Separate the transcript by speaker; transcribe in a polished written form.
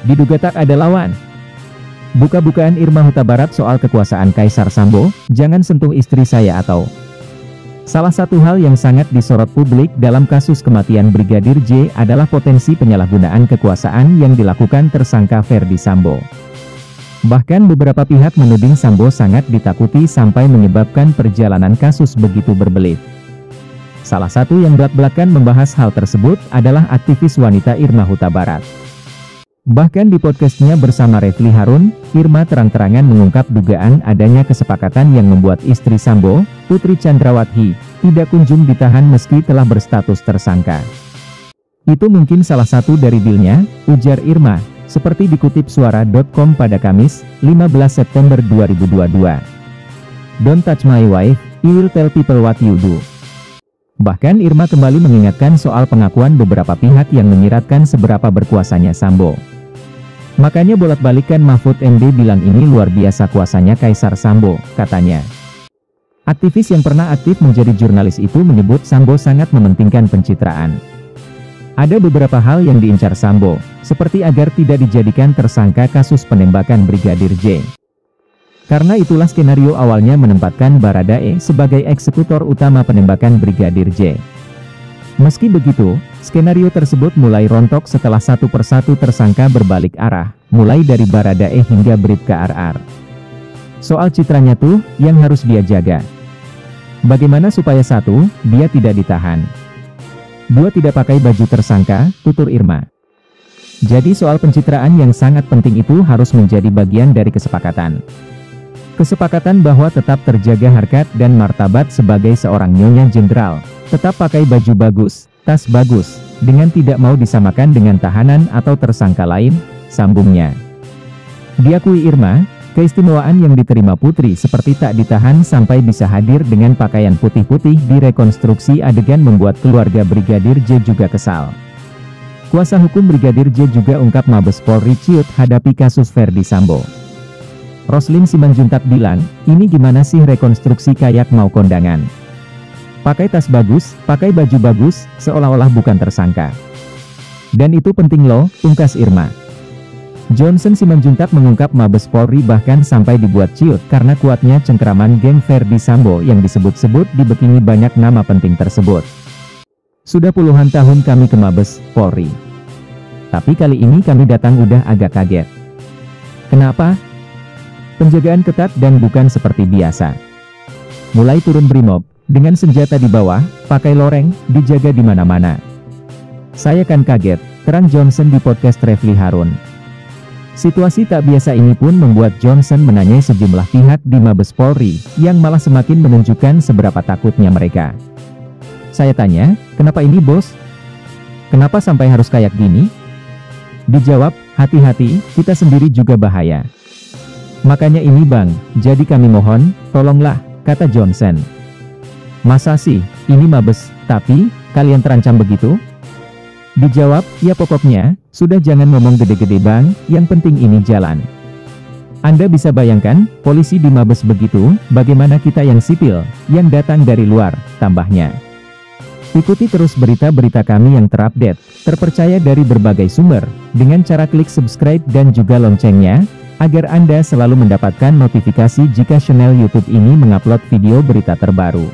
Speaker 1: Diduga tak ada lawan. Buka-bukaan Irma Huta Barat soal kekuasaan Kaisar Sambo, jangan sentuh istri saya atau. Salah satu hal yang sangat disorot publik dalam kasus kematian Brigadir J adalah potensi penyalahgunaan kekuasaan yang dilakukan tersangka Ferdy Sambo. Bahkan beberapa pihak menuding Sambo sangat ditakuti sampai menyebabkan perjalanan kasus begitu berbelit. Salah satu yang belak-belakan membahas hal tersebut adalah aktivis wanita Irma Huta Barat. Bahkan di podcastnya bersama Refly Harun, Irma terang-terangan mengungkap dugaan adanya kesepakatan yang membuat istri Sambo, Putri Chandrawati, tidak kunjung ditahan meski telah berstatus tersangka. Itu mungkin salah satu dari dealnya, ujar Irma, seperti dikutip suara.com pada Kamis, 15 September 2022. Don't touch my wife, I will tell people what you do. Bahkan Irma kembali mengingatkan soal pengakuan beberapa pihak yang menyiratkan seberapa berkuasanya Sambo. Makanya bolak-balikan Mahfud MD bilang ini luar biasa kuasanya Kaisar Sambo, katanya. Aktivis yang pernah aktif menjadi jurnalis itu menyebut Sambo sangat mementingkan pencitraan. Ada beberapa hal yang diincar Sambo, seperti agar tidak dijadikan tersangka kasus penembakan Brigadir J. Karena itulah skenario awalnya menempatkan Baradae sebagai eksekutor utama penembakan Brigadir J. Meski begitu, skenario tersebut mulai rontok setelah satu persatu tersangka berbalik arah, mulai dari Baradae hingga Bribka RR. Soal citranya tuh, yang harus dia jaga. Bagaimana supaya satu, dia tidak ditahan. Dua, tidak pakai baju tersangka, tutur Irma. Jadi soal pencitraan yang sangat penting itu harus menjadi bagian dari kesepakatan. Kesepakatan bahwa tetap terjaga harkat dan martabat sebagai seorang nyonya jenderal, tetap pakai baju bagus, tas bagus, dengan tidak mau disamakan dengan tahanan atau tersangka lain, sambungnya. Diakui Irma, keistimewaan yang diterima Putri seperti tak ditahan sampai bisa hadir dengan pakaian putih-putih di rekonstruksi adegan membuat keluarga Brigadir J juga kesal. Kuasa hukum Brigadir J juga ungkap Mabes Polri ciut hadapi kasus Ferdy Sambo. Roslin Simanjuntak bilang, ini gimana sih rekonstruksi kayak mau kondangan? Pakai tas bagus, pakai baju bagus, seolah-olah bukan tersangka. Dan itu penting loh, pungkas Irma. Johnson Simanjuntak mengungkap Mabes Polri bahkan sampai dibuat ciut karena kuatnya cengkeraman geng Ferdy Sambo yang disebut-sebut dibekini banyak nama penting tersebut. Sudah puluhan tahun kami ke Mabes Polri. Tapi kali ini kami datang udah agak kaget. Kenapa? Penjagaan ketat dan bukan seperti biasa. Mulai turun brimob, dengan senjata di bawah, pakai loreng, dijaga di mana-mana. Saya kan kaget, terang Johnson di podcast Refly Harun. Situasi tak biasa ini pun membuat Johnson menanyai sejumlah pihak di Mabes Polri, yang malah semakin menunjukkan seberapa takutnya mereka. Saya tanya, kenapa ini bos? Kenapa sampai harus kayak gini? Dijawab, hati-hati, kita sendiri juga bahaya. Makanya ini bang, jadi kami mohon, tolonglah, kata Johnson. Masa sih, ini Mabes, tapi, kalian terancam begitu? Dijawab, ya pokoknya, sudah jangan ngomong gede-gede bang, yang penting ini jalan. Anda bisa bayangkan, polisi di Mabes begitu, bagaimana kita yang sipil, yang datang dari luar, tambahnya. Ikuti terus berita-berita kami yang terupdate, terpercaya dari berbagai sumber, dengan cara klik subscribe dan juga loncengnya, agar Anda selalu mendapatkan notifikasi jika channel YouTube ini mengupload video berita terbaru.